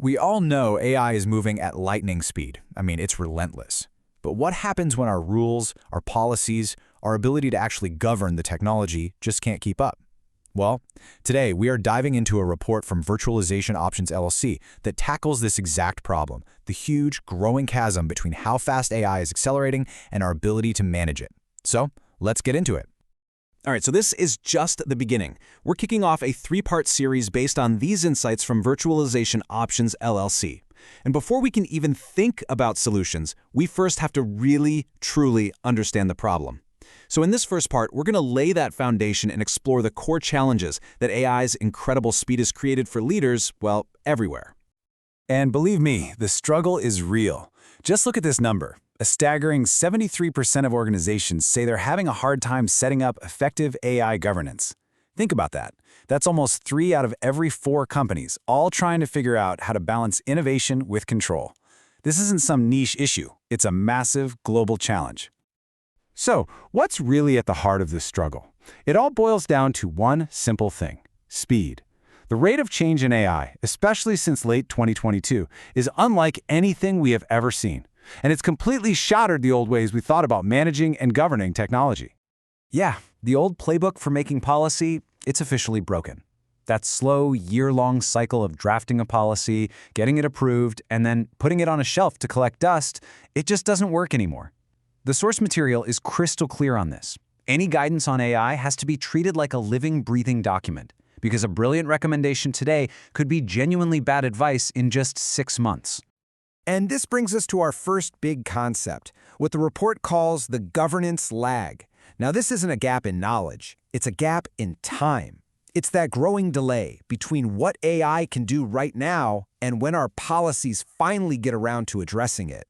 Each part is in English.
We all know AI is moving at lightning speed. It's relentless. But what happens when our rules, our policies, our ability to actually govern the technology just can't keep up? Well, today we are diving into a report from Virtualization Options LLC that tackles this exact problem, the huge, growing chasm between how fast AI is accelerating and our ability to manage it. So, let's get into it. All right, so this is just the beginning. We're kicking off a three-part series based on these insights from Virtualization Options LLC. And before we can even think about solutions, we first have to really, truly understand the problem. So in this first part, we're going to lay that foundation and explore the core challenges that AI's incredible speed has created for leaders, well, everywhere. And believe me, the struggle is real. Just look at this number. A staggering 73% of organizations say they're having a hard time setting up effective AI governance. Think about that. That's almost 3 out of every 4 companies, all trying to figure out how to balance innovation with control. This isn't some niche issue. It's a massive global challenge. So, what's really at the heart of this struggle? It all boils down to one simple thing: speed. The rate of change in AI, especially since late 2022, is unlike anything we have ever seen. And it's completely shattered the old ways we thought about managing and governing technology. Yeah, the old playbook for making policy, it's officially broken. That slow, year-long cycle of drafting a policy, getting it approved, and then putting it on a shelf to collect dust, it just doesn't work anymore. The source material is crystal clear on this. Any guidance on AI has to be treated like a living, breathing document, because a brilliant recommendation today could be genuinely bad advice in just 6 months. And this brings us to our first big concept, what the report calls the governance lag. Now, this isn't a gap in knowledge, it's a gap in time. It's that growing delay between what AI can do right now and when our policies finally get around to addressing it.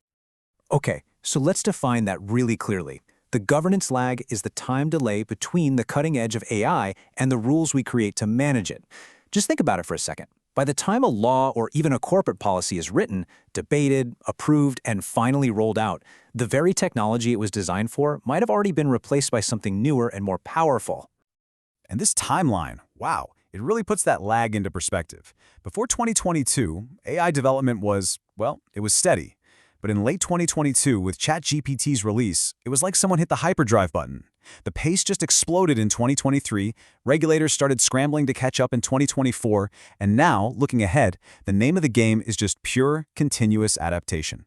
Okay, so let's define that really clearly. The governance lag is the time delay between the cutting edge of AI and the rules we create to manage it. Just think about it for a second. By the time a law or even a corporate policy is written, debated, approved, and finally rolled out, the very technology it was designed for might have already been replaced by something newer and more powerful. And this timeline, wow, it really puts that lag into perspective. Before 2022, AI development was, well, it was steady. But in late 2022, with ChatGPT's release, it was like someone hit the hyperdrive button. The pace just exploded in 2023, regulators started scrambling to catch up in 2024, and now, looking ahead, the name of the game is just pure, continuous adaptation.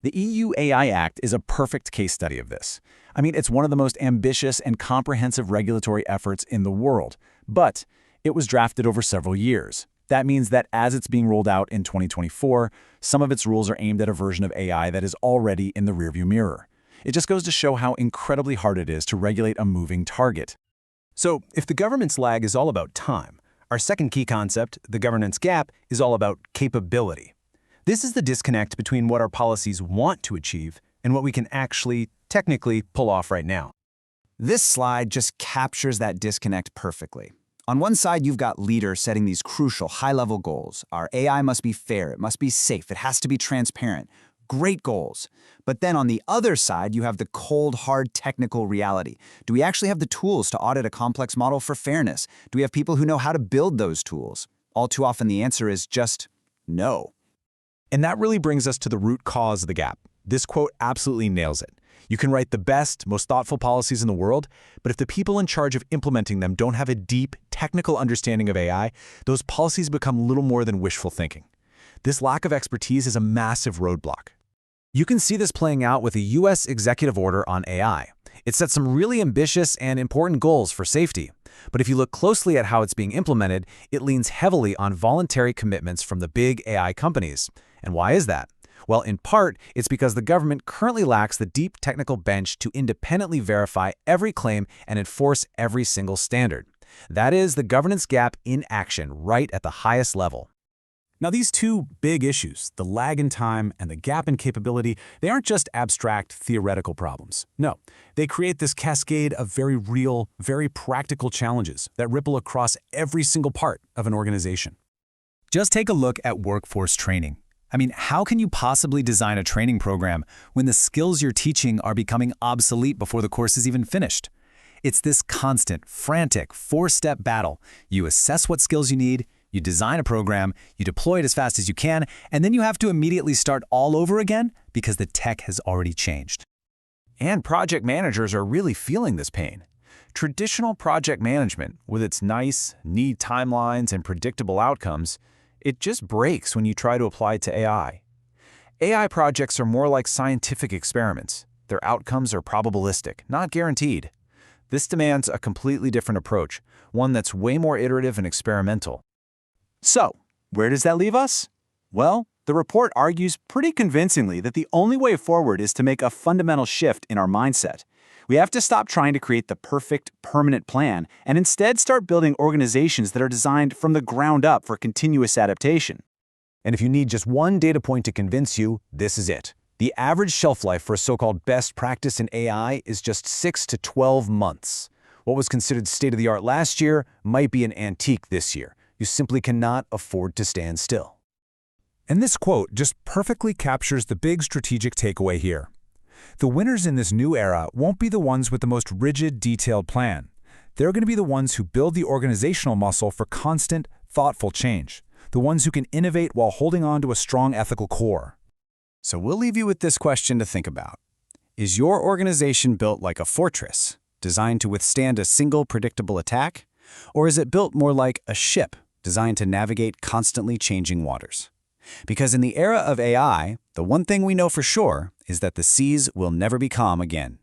The EU AI Act is a perfect case study of this. It's one of the most ambitious and comprehensive regulatory efforts in the world, but it was drafted over several years. That means that as it's being rolled out in 2024, some of its rules are aimed at a version of AI that is already in the rearview mirror. It just goes to show how incredibly hard it is to regulate a moving target. So, if the governance lag is all about time, our second key concept, the governance gap, is all about capability. This is the disconnect between what our policies want to achieve and what we can actually, technically, pull off right now. This slide just captures that disconnect perfectly. On one side, you've got leaders setting these crucial high-level goals. Our AI must be fair, it must be safe, it has to be transparent. Great goals. But then on the other side, you have the cold, hard technical reality. Do we actually have the tools to audit a complex model for fairness? Do we have people who know how to build those tools? All too often, the answer is just no. And that really brings us to the root cause of the gap. This quote absolutely nails it. You can write the best, most thoughtful policies in the world, but if the people in charge of implementing them don't have a deep, technical understanding of AI, those policies become little more than wishful thinking. This lack of expertise is a massive roadblock. You can see this playing out with a U.S. executive order on AI. It sets some really ambitious and important goals for safety. But if you look closely at how it's being implemented, it leans heavily on voluntary commitments from the big AI companies. And why is that? Well, in part, it's because the government currently lacks the deep technical bench to independently verify every claim and enforce every single standard. That is the governance gap in action, right at the highest level. Now, these two big issues, the lag in time and the gap in capability, they aren't just abstract, theoretical problems. No, they create this cascade of very real, very practical challenges that ripple across every single part of an organization. Just take a look at workforce training. How can you possibly design a training program when the skills you're teaching are becoming obsolete before the course is even finished? It's this constant, frantic, 4-step battle. You assess what skills you need, You design a program, you deploy it as fast as you can, and then you have to immediately start all over again because the tech has already changed. And project managers are really feeling this pain. Traditional project management, with its nice, neat timelines and predictable outcomes, it just breaks when you try to apply it to AI. AI projects are more like scientific experiments. Their outcomes are probabilistic, not guaranteed. This demands a completely different approach, one that's way more iterative and experimental. So, where does that leave us? Well, the report argues pretty convincingly that the only way forward is to make a fundamental shift in our mindset. We have to stop trying to create the perfect, permanent plan and instead start building organizations that are designed from the ground up for continuous adaptation. And if you need just one data point to convince you, this is it. The average shelf life for a so-called best practice in AI is just 6 to 12 months. What was considered state-of-the-art last year might be an antique this year. You simply cannot afford to stand still. And this quote just perfectly captures the big strategic takeaway here. The winners in this new era won't be the ones with the most rigid, detailed plan. They're going to be the ones who build the organizational muscle for constant, thoughtful change. The ones who can innovate while holding on to a strong ethical core. So we'll leave you with this question to think about. Is your organization built like a fortress, designed to withstand a single predictable attack? Or is it built more like a ship, designed to navigate constantly changing waters? Because in the era of AI, the one thing we know for sure is that the seas will never be calm again.